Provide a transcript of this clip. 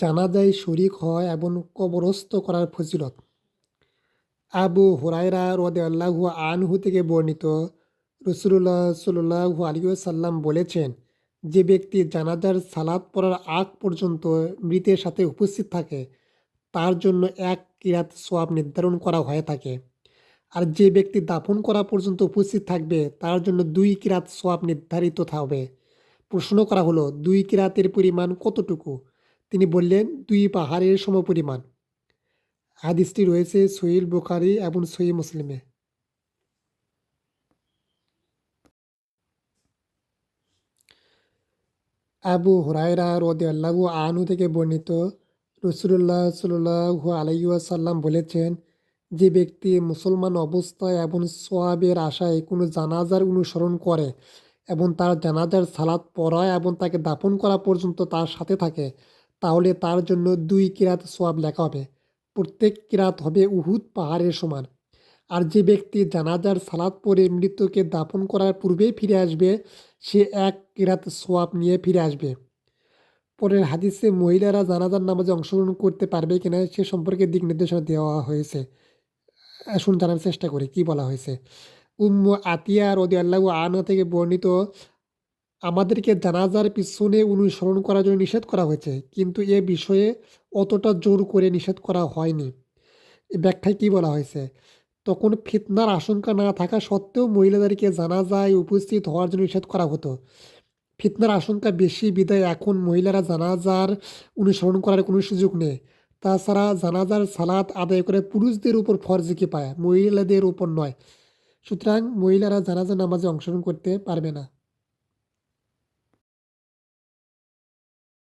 জানাজায় শরিক হয় এবং কবরস্থ করার ফজিলত। আবু হুরায়রা রাদিয়াল্লাহু আনহু থেকে বর্ণিত, রাসূলুল্লাহ সাল্লাল্লাহু আলাইহি ওয়াসাল্লাম বলেছেন, যে ব্যক্তি জানাজার সালাত পড়ার আগ পর্যন্ত মৃতের সাথে উপস্থিত থাকে তার জন্য ১ কিরাত সওয়াব নির্ধারণ করা হয়ে থাকে। আর যে ব্যক্তি দাফন করা পর্যন্ত উপস্থিত থাকবে তার জন্য ২ কিরাত সওয়াব নির্ধারিত হবে। প্রশ্ন করা হলো, ২ কিরাতের পরিমাণ কতটুকু? তিনি বললেন, ২ পাহাড়ের সমপরিমাণ। হাদিসটি রয়েছে সহিহ বুখারী এবং সহিহ মুসলিমে। আবু হুরায়রা রাদিয়াল্লাহু আনহু থেকে বর্ণিত, রাসূলুল্লাহ সাল্লাল্লাহু আলাইহি ওয়াসাল্লাম বলেছেন, যে ব্যক্তি মুসলমান অবস্থায় এবং সওয়াবের আশায় কোনো জানাজার অনুসরণ করে এবং তার জানাজার সালাত পড়ায় এবং তাকে দাফন করা পর্যন্ত তার সাথে থাকে, তাহলে তার জন্য ২ কিরাত সওয়াব লেখা হবে। প্রত্যেক কিরাত হবে উহুদ পাহাড়ের সমান। আর যে ব্যক্তি জানাজার সালাত পড়ে মৃতকে দাফন করার পূর্বেই ফিরে আসবে, সে ১ কিরাত সওয়াব নিয়ে ফিরে আসবে। পরের হাদিসে মহিলারা জানাজার নামাজে অংশগ্রহণ করতে পারবে কিনা সে সম্পর্কে দিক নির্দেশনা দেওয়া হয়েছে। আসুন জানার চেষ্টা করি কি বলা হয়েছে। উম্মু আতিয়া রাদিয়াল্লাহু আনহা থেকে বর্ণিত, আমাদেরকে জানাজার পিছনে অনুসরণ করার জন্য নিষেধ করা হয়েছে, কিন্তু এ বিষয়ে অতটা জোর করে নিষেধ করা হয়নি। এ ব্যাখ্যায় কি বলা হয়েছে? তখন ফিতনার আশঙ্কা না থাকা সত্ত্বেও মহিলাদেরকে জানাজায় উপস্থিত হওয়ার জন্য নিষেধ করা হতো। ফিতনার আশঙ্কা বেশি বিধায় এখন মহিলারা জানাজার অনুসরণ করার কোনো সুযোগ নেই। তাছাড়া জানাজার সালাত আদায় করে পুরুষদের উপর ফরজ কিফায়া, মহিলাদের উপর নয়। সুতরাং মহিলারা জানাজা নামাজে অংশগ্রহণ করতে পারবে না।